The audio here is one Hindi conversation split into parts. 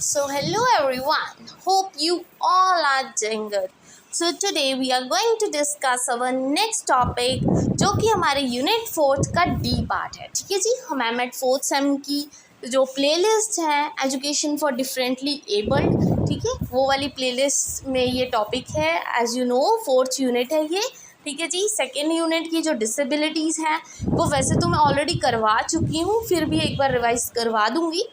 So hello everyone, hope you all are doing good. So today we are going to discuss our next topic जो कि हमारे यूनिट 4 का डी पार्ट है. ठीक है जी, हम एमएड 4th सेम की जो प्लेलिस्ट है एजुकेशन फॉर डिफरेंटली एबल्ड, ठीक है, वो वाली प्लेलिस्ट में ये टॉपिक है. As you know 4th unit है ये. ठीक है जी, सेकेंड यूनिट की जो डिसेबिलिटीज़ हैं वो वैसे तो मैं ऑलरेडी करवा चुकी हूँ, फिर भी एक बार रिवाइज करवा दूँगी.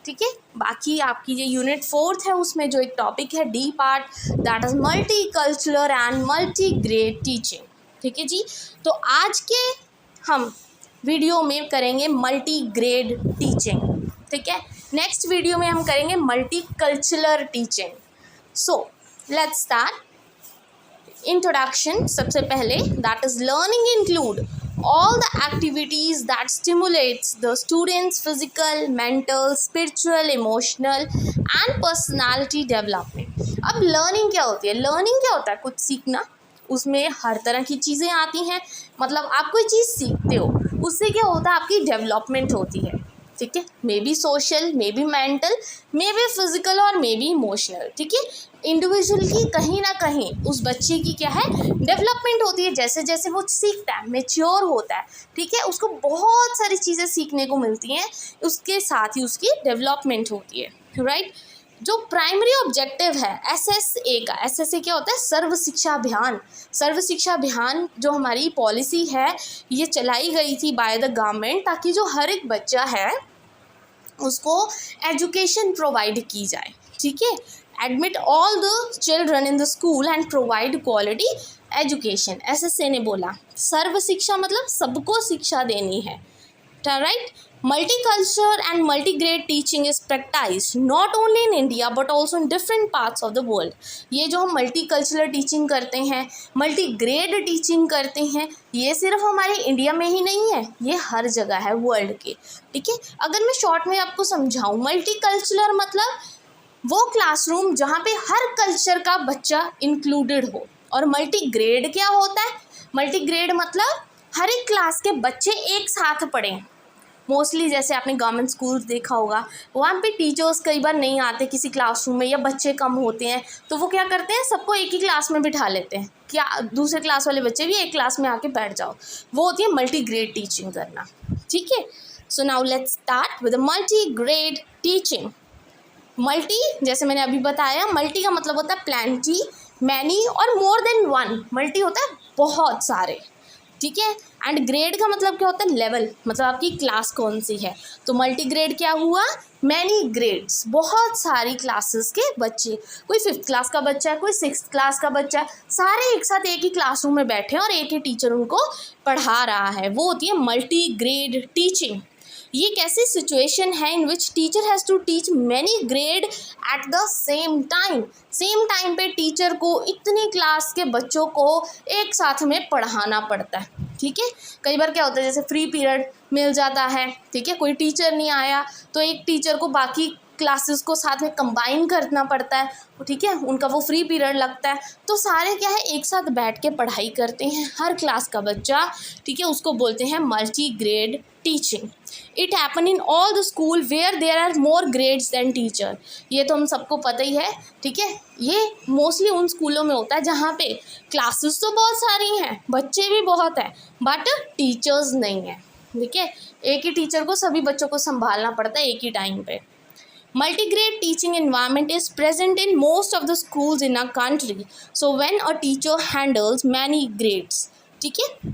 ठीक है, बाकी आपकी जो यूनिट 4th है उसमें जो एक टॉपिक है D part, that is multi cultural and multi grade teaching. ठीक है जी, तो आज के हम वीडियो में करेंगे मल्टी ग्रेड टीचिंग. ठीक है, नेक्स्ट वीडियो में हम करेंगे multi cultural teaching. So let's start. Introduction सबसे पहले, that is learning include all the activities that stimulates the students physical, mental, spiritual, emotional and personality development. अब learning क्या होती है? learning क्या होता है? कुछ सीखना. उसमें हर तरह की चीज़ें आती हैं. मतलब आप कोई चीज़ सीखते हो, उससे क्या होता है? आपकी डेवलपमेंट होती है. ठीक है, may be social, may be mental, may be physical और मे बी इमोशनल. ठीक है, इंडिविजुअल की कहीं ना कहीं उस बच्चे की क्या है, डेवलपमेंट होती है. जैसे जैसे वो सीखता है, मैच्योर होता है, ठीक है, उसको बहुत सारी चीज़ें सीखने को मिलती हैं, उसके साथ ही उसकी डेवलपमेंट होती है. राइट. जो प्राइमरी ऑब्जेक्टिव है SSA का, SSA क्या होता है? सर्व शिक्षा अभियान. सर्व शिक्षा अभियान जो हमारी पॉलिसी है ये चलाई गई थी बाय द गवर्नमेंट, ताकि जो हर एक बच्चा है उसको एजुकेशन प्रोवाइड की जाए. ठीक है, admit all the children in the school and provide quality education. SSA ने बोला सर्व शिक्षा मतलब सबको शिक्षा देनी है. Right. Multicultural and multigrade teaching is practiced not only in India but also in different parts of the world. ये जो हम मल्टीकल्चरल टीचिंग करते हैं, मल्टीग्रेड टीचिंग करते हैं, ये सिर्फ हमारे इंडिया में ही नहीं है, ये हर जगह है वर्ल्ड के. ठीक है, अगर मैं शॉर्ट में आपको समझाऊँ, मल्टीकल्चरल मतलब वो क्लासरूम जहाँ पे हर कल्चर का बच्चा इंक्लूडेड हो. और मल्टीग्रेड क्या होता है? मल्टीग्रेड मतलब हर एक क्लास के बच्चे एक साथ पढ़ें. मोस्टली जैसे आपने गवर्नमेंट स्कूल देखा होगा, वहाँ पे टीचर्स कई बार नहीं आते किसी क्लासरूम में, या बच्चे कम होते हैं, तो वो क्या करते हैं, सबको एक ही क्लास में बिठा लेते हैं. क्या दूसरे क्लास वाले बच्चे भी एक क्लास में आके बैठ जाओ. वो होती है मल्टी ग्रेड टीचिंग करना. ठीक है, so now let's start with multi grade teaching. Multi, जैसे मैंने अभी बताया, मल्टी का मतलब होता है प्लेंटी, मैनी और मोर देन वन. मल्टी होता है बहुत सारे. ठीक है, एंड ग्रेड का मतलब क्या होता है? लेवल, मतलब आपकी क्लास कौन सी है. तो मल्टी ग्रेड क्या हुआ? मैनी ग्रेड्स, बहुत सारी क्लासेस के बच्चे. कोई 5th क्लास का बच्चा है, कोई 6th क्लास का बच्चा है, सारे एक साथ एक ही क्लासरूम में बैठे हैं और एक ही टीचर उनको पढ़ा रहा है. वो होती है मल्टी ग्रेड टीचिंग. ये एक ऐसी सिचुएशन है in which teacher has to teach many grade at the same time. Same time पे टीचर को इतनी क्लास के बच्चों को एक साथ में पढ़ाना पड़ता है. ठीक है, कई बार क्या होता है, जैसे फ्री पीरियड मिल जाता है, ठीक है, कोई टीचर नहीं आया तो एक टीचर को बाकी क्लासेस को साथ में कंबाइन करना पड़ता है. ठीक है, उनका वो फ्री पीरियड लगता है, तो सारे क्या है, एक साथ बैठ के पढ़ाई करते हैं हर क्लास का बच्चा. ठीक है, उसको बोलते हैं multi grade teaching. It happen in all the school where there are more grades than teacher. ये तो हम सबको पता ही है. ठीक है, ये मोस्टली उन स्कूलों में होता है जहाँ पे क्लासेस तो बहुत सारी हैं, बच्चे भी बहुत हैं, बट टीचर्स नहीं हैं. ठीक है, एक ही टीचर को सभी बच्चों को संभालना पड़ता है एक ही टाइम पे. Multigrade teaching environment is present in most of the schools in our country. So when a teacher handles many grades, ठीक है,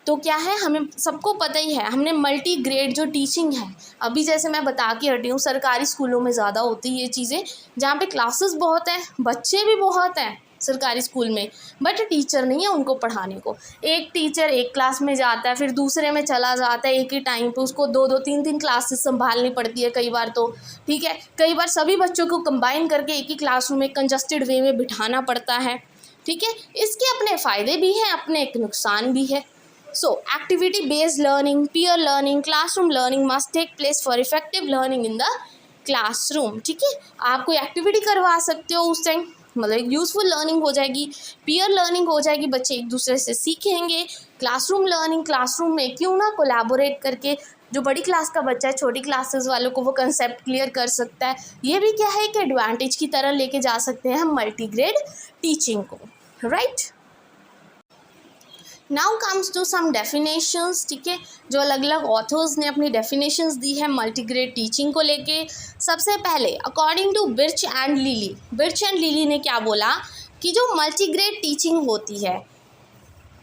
तो क्या है, हमें सबको पता ही है, हमने मल्टी ग्रेड जो टीचिंग है, अभी जैसे मैं बता के हटी हूँ, सरकारी स्कूलों में ज़्यादा होती है ये चीज़ें, जहाँ पे क्लासेस बहुत हैं, बच्चे भी बहुत हैं सरकारी स्कूल में, बट टीचर नहीं है उनको पढ़ाने को. एक टीचर एक क्लास में जाता है, फिर दूसरे में चला जाता है, एक ही टाइम पे उसको 2-2 3-3 क्लासेस संभालनी पड़ती है कई बार. तो ठीक है, कई बार सभी बच्चों को कंबाइन करके एक ही क्लासरूम में कंजस्टेड वे में बिठाना पड़ता है. ठीक है, इसके अपने फ़ायदे भी हैं, अपने एक नुकसान भी है. So, activity-based learning, peer learning, classroom learning must take place for effective learning in the classroom. ठीक है, आप कोई एक्टिविटी करवा सकते हो उस टाइम, मतलब एक यूज़फुल लर्निंग हो जाएगी, पीयर लर्निंग हो जाएगी, बच्चे एक दूसरे से सीखेंगे. क्लासरूम लर्निंग, क्लासरूम में क्यों ना कोलैबोरेट करके जो बड़ी क्लास का बच्चा है, छोटी क्लासेस वालों को वो कंसेप्ट क्लियर कर सकता है। ये भी क्या है कि एडवांटेज की तरह लेके जा सकते हैं हम मल्टीग्रेड टीचिंग को, right. Now comes to some definitions, ठीक है, जो अलग अलग ऑथर्स ने अपनी डेफिनेशंस दी है मल्टीग्रेड टीचिंग को लेके। सबसे पहले according to Birch and Lily ने क्या बोला कि जो मल्टीग्रेड टीचिंग होती है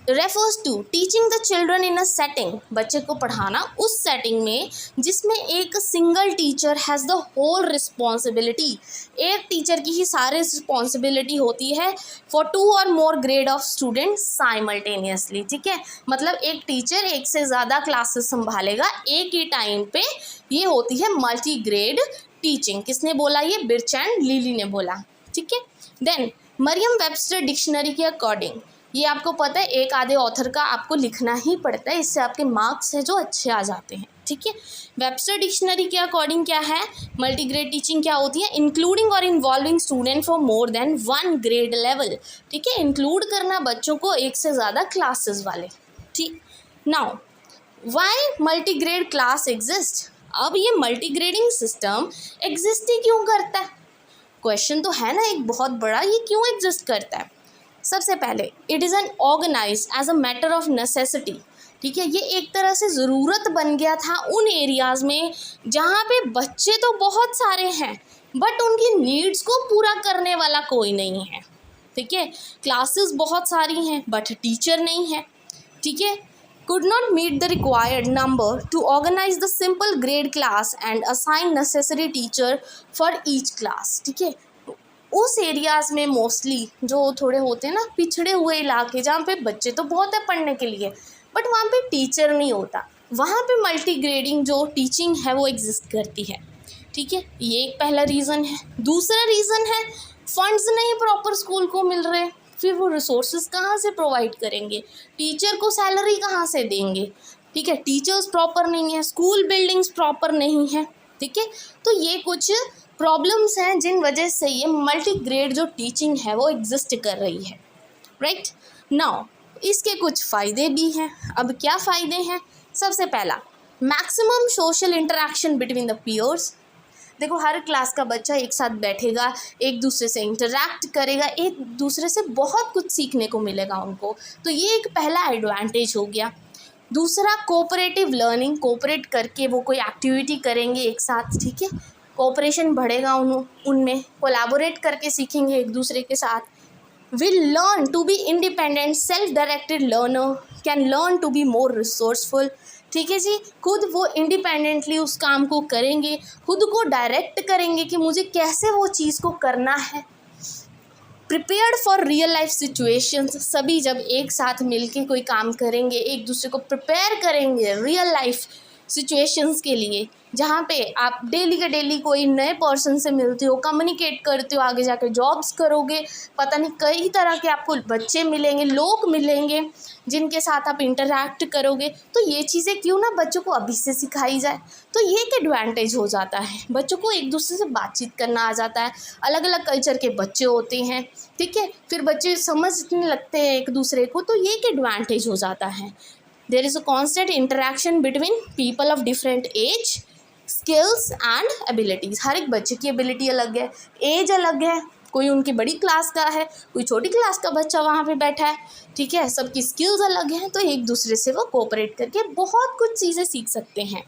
refers to teaching the children in a setting, बच्चे को पढ़ाना उस सेटिंग में जिसमें एक single teacher has the whole responsibility, एक टीचर की ही सारी रिस्पॉन्सिबिलिटी होती है फॉर 2 और more grade of student simultaneously, ठीक है। मतलब एक टीचर एक से ज़्यादा क्लासेस संभालेगा एक ही टाइम पे, ये होती है मल्टी ग्रेड टीचिंग। किसने बोला? ये बिर्च एंड लिली ने बोला, ठीक है। देन मरियम वेबस्टर डिक्शनरी के अकॉर्डिंग, ये आपको पता है एक आधे ऑथर का आपको लिखना ही पड़ता है, इससे आपके मार्क्स है जो अच्छे आ जाते हैं, ठीक है। वेबस्टर डिक्शनरी के अकॉर्डिंग क्या है, मल्टीग्रेड टीचिंग क्या होती है? इंक्लूडिंग और involving student for more than 1 grade level, ठीक है। इंक्लूड करना बच्चों को एक से ज़्यादा क्लासेस वाले, ठीक। Now why multigrade class exist? अब ये मल्टीग्रेडिंग सिस्टम एग्जिस्ट ही क्यों करता है? क्वेश्चन तो है ना एक बहुत बड़ा, ये क्यों एग्जिस्ट करता है? सबसे पहले it is an organise as a matter of necessity, ठीक है। ये एक तरह से ज़रूरत बन गया था उन एरियाज़ में जहाँ पे बच्चे तो बहुत सारे हैं बट उनकी नीड्स को पूरा करने वाला कोई नहीं है, ठीक है। क्लासेस बहुत सारी हैं बट टीचर नहीं है, ठीक है। could not meet the required number to organize the simple grade class and assign necessary teacher for each class, ठीक है। उस एरियाज़ में मोस्टली जो थोड़े होते हैं ना पिछड़े हुए इलाके, जहाँ पे बच्चे तो बहुत है पढ़ने के लिए बट वहाँ पे टीचर नहीं होता, वहाँ पे मल्टी ग्रेडिंग जो टीचिंग है वो एग्जिस्ट करती है, ठीक है। ये एक पहला रीज़न है। दूसरा रीज़न है फंड्स नहीं प्रॉपर स्कूल को मिल रहे, फिर वो रिसोर्सेज कहाँ से प्रोवाइड करेंगे, टीचर को सैलरी कहाँ से देंगे, ठीक है। टीचर्स प्रॉपर नहीं है, स्कूल बिल्डिंग्स प्रॉपर नहीं है, ठीक है। तो ये कुछ प्रॉब्लम्स हैं जिन वजह से ये मल्टी ग्रेड जो टीचिंग है वो एग्जिस्ट कर रही है, राइट। नाउ इसके कुछ फ़ायदे भी हैं। अब क्या फ़ायदे हैं? सबसे पहला, maximum social interaction between the peers. देखो हर क्लास का बच्चा एक साथ बैठेगा, एक दूसरे से इंटरेक्ट करेगा, एक दूसरे से बहुत कुछ सीखने को मिलेगा उनको, तो ये एक पहला एडवांटेज हो गया। दूसरा, कोऑपरेटिव लर्निंग, कोऑपरेट करके वो कोई एक्टिविटी करेंगे एक साथ, ठीक है। कोऑपरेशन बढ़ेगा उनमें, कोलैबोरेट करके सीखेंगे एक दूसरे के साथ। Will learn to be independent, self directed learner can learn to be more resourceful, ठीक है जी। खुद वो इंडिपेंडेंटली उस काम को करेंगे, खुद को डायरेक्ट करेंगे कि मुझे कैसे वो चीज़ को करना है। Prepared for real life situations, सभी जब एक साथ मिलके कोई काम करेंगे, एक दूसरे को प्रिपेयर करेंगे रियल लाइफ सिचुएशंस के लिए, जहाँ पे आप डेली के डेली कोई नए पर्सन से मिलते हो, कम्युनिकेट करते हो, आगे जाकर जॉब्स करोगे, पता नहीं कई तरह के आपको बच्चे मिलेंगे, लोग मिलेंगे जिनके साथ आप इंटरैक्ट करोगे। तो ये चीज़ें क्यों ना बच्चों को अभी से सिखाई जाए, तो ये एक एडवांटेज हो जाता है। बच्चों को एक दूसरे से बातचीत करना आ जाता है, अलग अलग कल्चर के बच्चे होते हैं, ठीक है, फिर बच्चे समझने लगते हैं एक दूसरे को, तो ये एक एडवांटेज हो जाता है। There is a constant interaction between people of different age, skills and abilities. हर एक बच्चे की एबिलिटी अलग है, एज अलग है, कोई उनकी बड़ी क्लास का है, कोई छोटी क्लास का बच्चा वहाँ पे बैठा है, ठीक है, सबकी स्किल्स अलग हैं, तो एक दूसरे से वो कोऑपरेट करके बहुत कुछ चीज़ें सीख सकते हैं।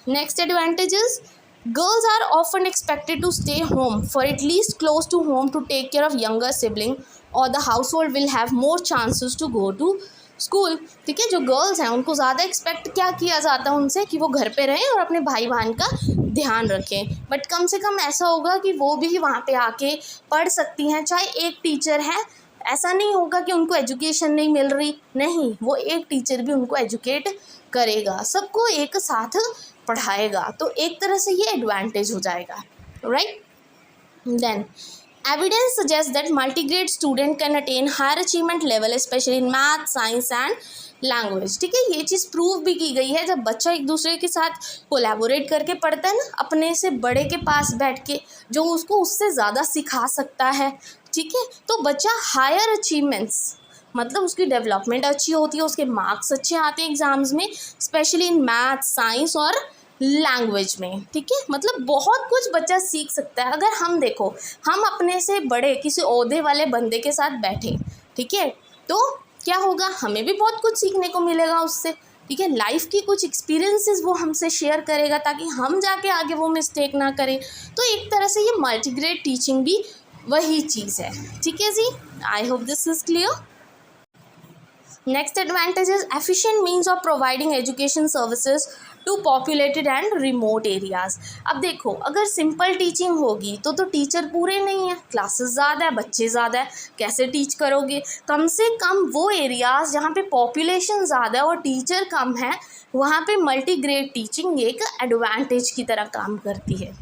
Next advantages, girls are often expected to stay home for at least close to home to take care of younger sibling और the household will have more chances to go to school, ठीक है। जो गर्ल्स हैं उनको ज़्यादा एक्सपेक्ट क्या किया जाता है उनसे कि वो घर पे रहें और अपने भाई बहन का ध्यान रखें, बट कम से कम ऐसा होगा कि वो भी वहाँ पे आके पढ़ सकती हैं, चाहे एक टीचर है। ऐसा नहीं होगा कि उनको एजुकेशन नहीं मिल रही, नहीं, वो एक टीचर भी उनको एजुकेट करेगा, सबको एक साथ पढ़ाएगा, तो एक तरह से ये एडवांटेज हो जाएगा, right. Then evidence suggests that multigrade student can attain higher achievement level especially in math, science and language, ठीक है। ये चीज़ प्रूव भी की गई है, जब बच्चा एक दूसरे के साथ कोलैबोरेट करके पढ़ता है ना, अपने से बड़े के पास बैठ के, जो उसको उससे ज़्यादा सिखा सकता है, ठीक है, तो बच्चा हायर अचीवमेंट्स मतलब उसकी डेवलपमेंट अच्छी होती है, उसके मार्क्स अच्छे आते हैं एग्ज़ाम्स में, स्पेशली इन मैथ, साइंस और लैंग्वेज में, ठीक है। मतलब बहुत कुछ बच्चा सीख सकता है। अगर हम देखो, हम अपने से बड़े किसी ओहदे वाले बंदे के साथ बैठे, ठीक है, तो क्या होगा, हमें भी बहुत कुछ सीखने को मिलेगा उससे, ठीक है। लाइफ की कुछ एक्सपीरियंसेस वो हमसे शेयर करेगा ताकि हम जाके आगे वो मिस्टेक ना करें। तो एक तरह से ये मल्टीग्रेड टीचिंग भी वही चीज़ है, ठीक है जी। I hope this is clear. Next advantage is efficient means of providing education services to populated and remote areas. अब देखो, अगर सिंपल टीचिंग होगी तो टीचर पूरे नहीं है, क्लासेस ज़्यादा है, बच्चे ज़्यादा है, कैसे टीच करोगे। कम से कम वो एरियाज़ जहाँ पे पॉपुलेशन ज़्यादा है और टीचर कम है, वहाँ पे मल्टीग्रेड टीचिंग एक एडवांटेज की तरह काम करती है,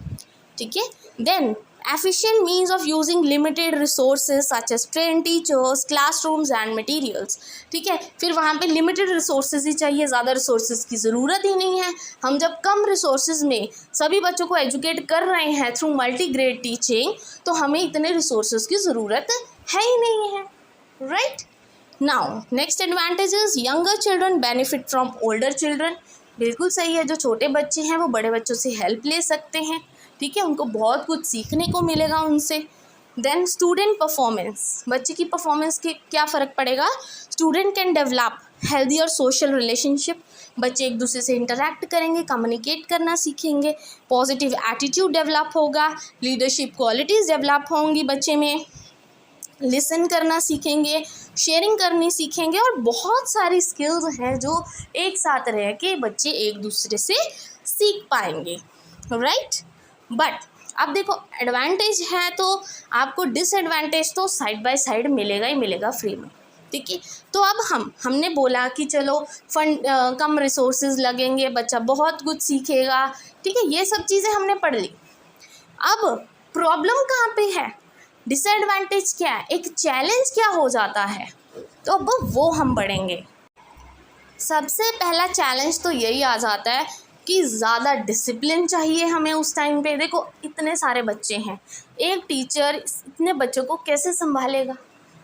ठीक है। Then efficient means of using limited resources such as trained teachers, classrooms and materials, ठीक है। फिर वहाँ पे लिमिटेड रिसोर्सेज ही चाहिए, ज़्यादा रिसोर्सेज की ज़रूरत ही नहीं है। हम जब कम रिसोर्सेज में सभी बच्चों को एजुकेट कर रहे हैं थ्रू मल्टीग्रेड टीचिंग, तो हमें इतने रिसोर्सेज की ज़रूरत है ही नहीं है, right. Now next advantage is younger children benefit from older children. बिल्कुल सही है, जो छोटे बच्चे हैं वो बड़े बच्चों से हेल्प ले सकते हैं, ठीक है, उनको बहुत कुछ सीखने को मिलेगा उनसे। देन स्टूडेंट परफॉर्मेंस, बच्चे की परफॉर्मेंस के क्या फ़र्क पड़ेगा। Student can develop healthy social relationship, बच्चे एक दूसरे से इंटरेक्ट करेंगे, कम्युनिकेट करना सीखेंगे, पॉजिटिव एटीट्यूड डेवलप होगा, लीडरशिप क्वालिटीज़ डेवलप होंगी बच्चे में, लिसन करना सीखेंगे, शेयरिंग करनी सीखेंगे, और बहुत सारी स्किल्स हैं जो एक साथ रह के बच्चे एक दूसरे से सीख पाएंगे, राइट। बट अब देखो, एडवांटेज है तो आपको डिसएडवांटेज तो साइड बाय साइड मिलेगा ही मिलेगा फ्री में, ठीक है। तो अब हमने बोला कि चलो फंड कम रिसोर्सेज लगेंगे, बच्चा बहुत कुछ सीखेगा, ठीक है, ये सब चीज़ें हमने पढ़ ली। अब प्रॉब्लम कहाँ पे है, डिसएडवांटेज क्या है, एक चैलेंज क्या हो जाता है, तो अब वो हम पढ़ेंगे। सबसे पहला चैलेंज तो यही आ जाता है कि ज़्यादा डिसिप्लिन चाहिए हमें उस टाइम पे। देखो, इतने सारे बच्चे हैं, एक टीचर इतने बच्चों को कैसे संभालेगा,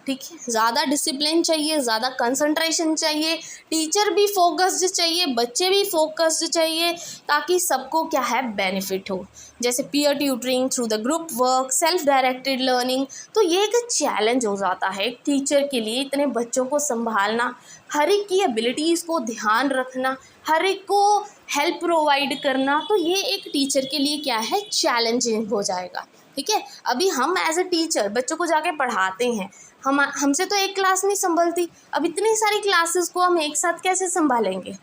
ठीक है। ज़्यादा डिसिप्लिन चाहिए, ज़्यादा कंसंट्रेशन चाहिए, टीचर भी फोकस्ड चाहिए, बच्चे भी फोकस्ड चाहिए, ताकि सबको क्या है बेनिफिट हो। जैसे peer tutoring, through the group work, self directed learning. तो ये एक चैलेंज हो जाता है एक टीचर के लिए, इतने बच्चों को संभालना, हर एक की एबिलिटीज़ को ध्यान रखना, हर एक को हेल्प प्रोवाइड करना। तो ये एक टीचर के लिए क्या है, चैलेंजिंग हो जाएगा, ठीक है। अभी हम एज ए टीचर बच्चों को जाके पढ़ाते हैं, हमसे तो एक क्लास नहीं संभलती, अब इतनी सारी क्लासेस को हम एक साथ कैसे संभालेंगे,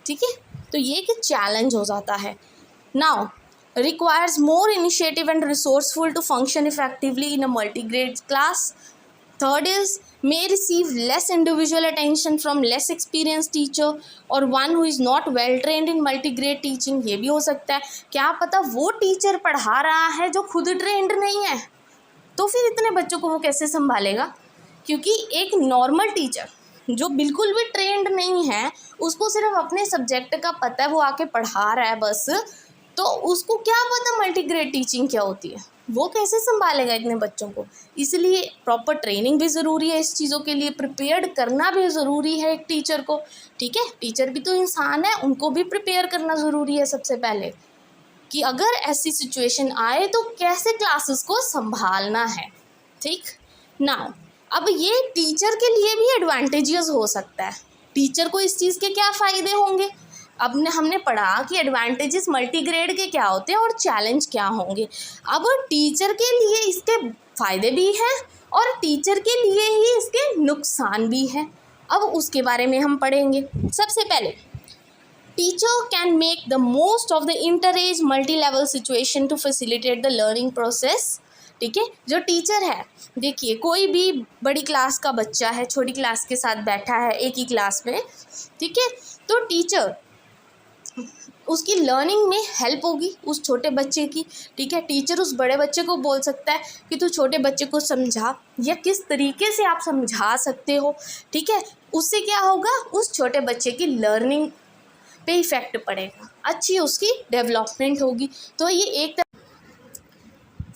ठीक है। तो ये एक चैलेंज हो जाता है। Now requires more initiative and resourceful to function effectively in a multi-grade class. Third is may receive less individual attention from less experienced teacher or one who is not well trained in multi-grade teaching. ये भी हो सकता है, क्या पता वो टीचर पढ़ा रहा है जो खुद ट्रेंड नहीं है, तो फिर इतने बच्चों को वो कैसे संभालेगा। क्योंकि एक नॉर्मल टीचर जो बिल्कुल भी ट्रेंड नहीं है, उसको सिर्फ अपने सब्जेक्ट का पता है, वो आके पढ़ा रहा है बस, तो उसको क्या पता मल्टीग्रेड टीचिंग क्या होती है, वो कैसे संभालेगा इतने बच्चों को। इसलिए प्रॉपर ट्रेनिंग भी ज़रूरी है, इस चीज़ों के लिए प्रिपेयर्ड करना भी ज़रूरी है एक टीचर को, ठीक है। टीचर भी तो इंसान है, उनको भी प्रिपेयर करना ज़रूरी है सबसे पहले, कि अगर ऐसी सिचुएशन आए तो कैसे क्लासेस को संभालना है, ठीक ना। अब ये टीचर के लिए भी एडवांटेजेस हो सकता है, टीचर को इस चीज़ के क्या फ़ायदे होंगे। अब हमने पढ़ा कि एडवांटेजेस मल्टीग्रेड के क्या होते हैं और चैलेंज क्या होंगे। अब टीचर के लिए इसके फ़ायदे भी हैं और टीचर के लिए ही इसके नुकसान भी हैं। अब उसके बारे में हम पढ़ेंगे। सबसे पहले, teacher can make the most of the inter age multi level situation to facilitate the learning process, ठीक है। जो टीचर है, देखिए कोई भी बड़ी क्लास का बच्चा है, छोटी क्लास के साथ बैठा है एक ही क्लास में, ठीक है, तो टीचर उसकी लर्निंग में हेल्प होगी उस छोटे बच्चे की, ठीक है। टीचर उस बड़े बच्चे को बोल सकता है कि तू छोटे बच्चे को समझा, या किस तरीके से आप समझा सकते हो, ठीक है। उससे क्या होगा, उस छोटे बच्चे की लर्निंग पे इफ़ेक्ट पड़ेगा, अच्छी उसकी डेवलपमेंट होगी। तो ये एक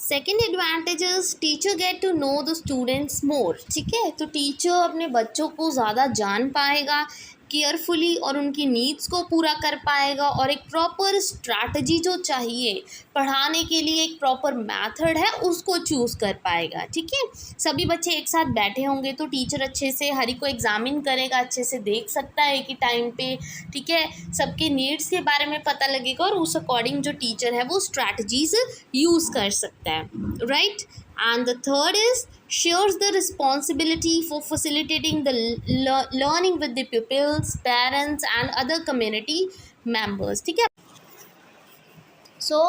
second advantage is teacher get to know the students more, ठीक है। तो टीचर अपने बच्चों को ज़्यादा जान पाएगा केयरफुली और उनकी नीड्स को पूरा कर पाएगा, और एक प्रॉपर स्ट्रैटेजी जो चाहिए पढ़ाने के लिए, एक प्रॉपर मेथड है उसको चूज़ कर पाएगा, ठीक है। सभी बच्चे एक साथ बैठे होंगे तो टीचर अच्छे से हर एक को एग्जामिन करेगा, अच्छे से देख सकता है कि टाइम पे, ठीक है। सबके नीड्स के बारे में पता लगेगा और उस अकॉर्डिंग जो टीचर है वो स्ट्रैटेजीज यूज़ कर सकता है, right. And the third is shares the responsibility for facilitating the learning with the pupils, parents and other community members, ठीक है। So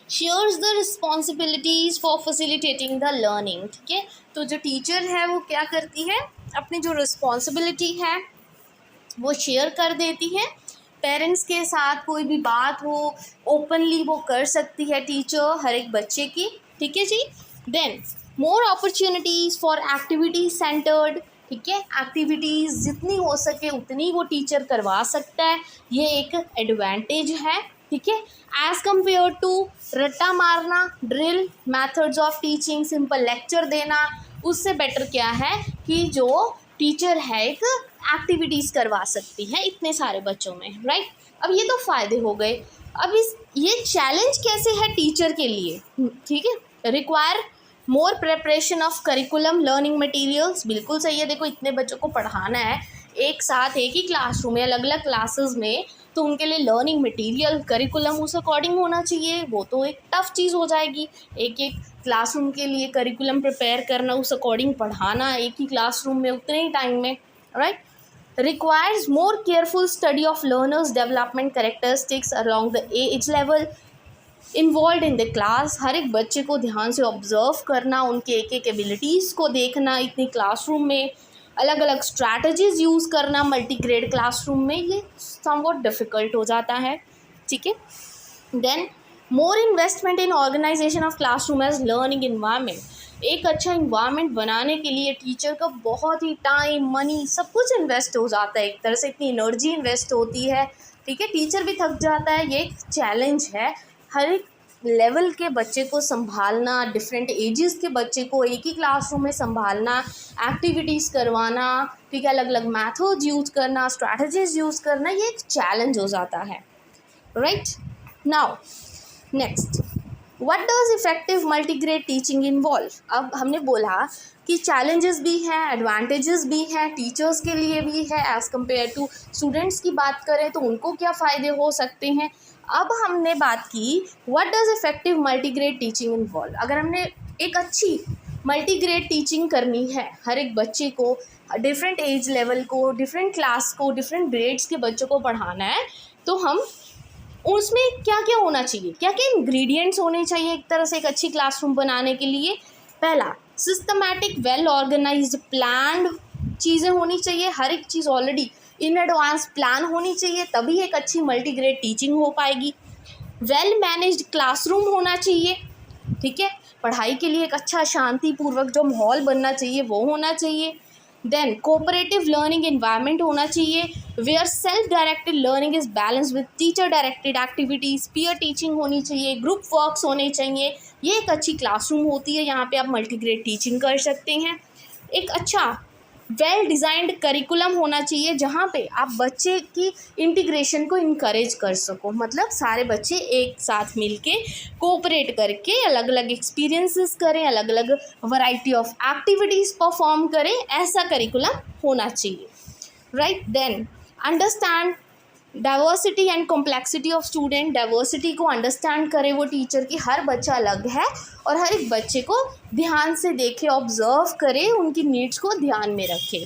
shares the responsibilities for facilitating the learning, ठीक है। तो जो टीचर है वो क्या करती है, अपनी जो रिस्पॉन्सिबिलिटी है वो शेयर कर देती है पेरेंट्स के साथ। कोई भी बात हो ओपनली वो कर सकती है टीचर हर एक बच्चे की, ठीक है जी। Then more opportunities for activity centred, ठीक है। एक्टिविटीज़ जितनी हो सके उतनी वो टीचर करवा सकता है, ये एक एडवांटेज है, ठीक है। एज़ कम्पेयर टू रट्टा मारना, drill methods of teaching, simple lecture देना, उससे बेटर क्या है कि जो टीचर है एक एक्टिविटीज़ करवा सकती है इतने सारे बच्चों में, राइट। अब ये तो फ़ायदे हो गए। अब ये चैलेंज कैसे है टीचर के लिए, ठीक है। Require more preparation of curriculum learning materials, बिल्कुल सही है। देखो इतने बच्चों को पढ़ाना है एक साथ एक ही क्लासरूम में, अलग अलग क्लासेस में, तो उनके लिए लर्निंग मटेरियल करिकुलम उस अकॉर्डिंग होना चाहिए। वो तो एक टफ़ चीज़ हो जाएगी, एक एक क्लासरूम के लिए करिकुलम प्रिपेयर करना, उस अकॉर्डिंग पढ़ाना एक ही क्लासरूम में उतने ही टाइम में, right. requires more careful study of learners development characteristics along the age level involved in the class। हर एक बच्चे को ध्यान से ऑब्जर्व करना, उनके एक एक एबिलिटीज़ को देखना इतनी क्लासरूम में, अलग अलग स्ट्रैटेजीज़ यूज़ करना मल्टी ग्रेड क्लासरूम में, ये समवॉट डिफ़िकल्ट हो जाता है, ठीक है। Then more investment in organisation of classroom as learning environment, एक अच्छा इन्वायरमेंट बनाने के लिए टीचर का बहुत ही टाइम, मनी, सब कुछ इन्वेस्ट हो जाता है, एक तरह से इतनी एनर्जी इन्वेस्ट होती है, ठीक है। टीचर भी थक जाता है, ये एक चैलेंज है। हर एक लेवल के बच्चे को संभालना, डिफरेंट एजेस के बच्चे को एक ही क्लासरूम में संभालना, एक्टिविटीज़ करवाना, ठीक है, अलग अलग मैथड्स यूज़ करना, स्ट्रैटेजीज़ यूज़ करना, ये एक चैलेंज हो जाता है, right. Now next, what does effective multigrade teaching involve. अब हमने बोला कि चैलेंजेस भी हैं, एडवांटेजेस भी हैं, टीचर्स के लिए भी है, एज़ कम्पेयर टू स्टूडेंट्स की बात करें तो उनको क्या फ़ायदे हो सकते हैं। अब हमने बात की what does effective multigrade teaching involve. अगर हमने एक अच्छी मल्टीग्रेड टीचिंग करनी है, हर एक बच्चे को, डिफरेंट एज लेवल को, डिफरेंट क्लास को, डिफरेंट ग्रेड्स के बच्चों को पढ़ाना है, तो हम उसमें क्या क्या होना चाहिए, क्या क्या इंग्रेडिएंट्स होने चाहिए एक तरह से एक अच्छी क्लासरूम बनाने के लिए। पहला, सिस्टमैटिक वेल ऑर्गेनाइज्ड प्लान्ड चीज़ें होनी चाहिए, हर एक चीज़ ऑलरेडी इन एडवांस प्लान होनी चाहिए, तभी एक अच्छी मल्टीग्रेड टीचिंग हो पाएगी। वेल मैनेज्ड क्लासरूम होना चाहिए, ठीक है, पढ़ाई के लिए एक अच्छा शांतिपूर्वक जो माहौल बनना चाहिए वो होना चाहिए। देन कोऑपरेटिव लर्निंग एनवायरनमेंट होना चाहिए, where self directed learning is balance with teacher directed activities, peer teaching होनी चाहिए, ग्रुप वर्क्स होने चाहिए, ये एक अच्छी क्लासरूम होती है, यहाँ पे आप मल्टीग्रेड टीचिंग कर सकते हैं। एक अच्छा वेल डिज़ाइंड करिकुलम होना चाहिए जहाँ पे आप बच्चे की इंटीग्रेशन को इनकरेज कर सको, मतलब सारे बच्चे एक साथ मिलके कोऑपरेट करके अलग अलग एक्सपीरियंसेस करें, अलग अलग वैरायटी ऑफ एक्टिविटीज़ परफॉर्म करें, ऐसा करिकुलम होना चाहिए, right. Then understand diversity and complexity of student, diversity को अंडरस्टैंड करे वो टीचर की, हर बच्चा अलग है और हर एक बच्चे को ध्यान से देखे, ऑब्जर्व करे, उनकी नीड्स को ध्यान में रखे।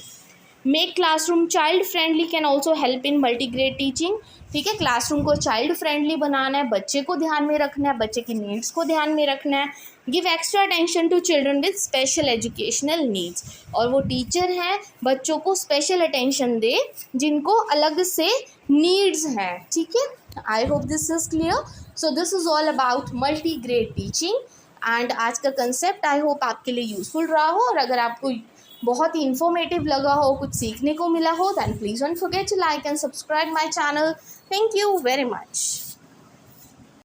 Make classroom child friendly can also help in multigrade teaching, ठीक है, क्लासरूम को चाइल्ड फ्रेंडली बनाना है, बच्चे को ध्यान में रखना है, बच्चे की नीड्स को ध्यान में रखना है। Give extra attention to children with special educational needs, और वो टीचर हैं बच्चों को स्पेशल अटेंशन दे जिनको अलग से नीड्स हैं, ठीक है। आई hope this is clear. So this is all about multi grade teaching and आज का कंसेप्ट आई होप आपके लिए यूज़फुल रहा हो, और अगर आपको बहुत ही इन्फॉर्मेटिव लगा हो, कुछ सीखने को मिला हो, then please don't forget to like and subscribe my channel. Thank you very much.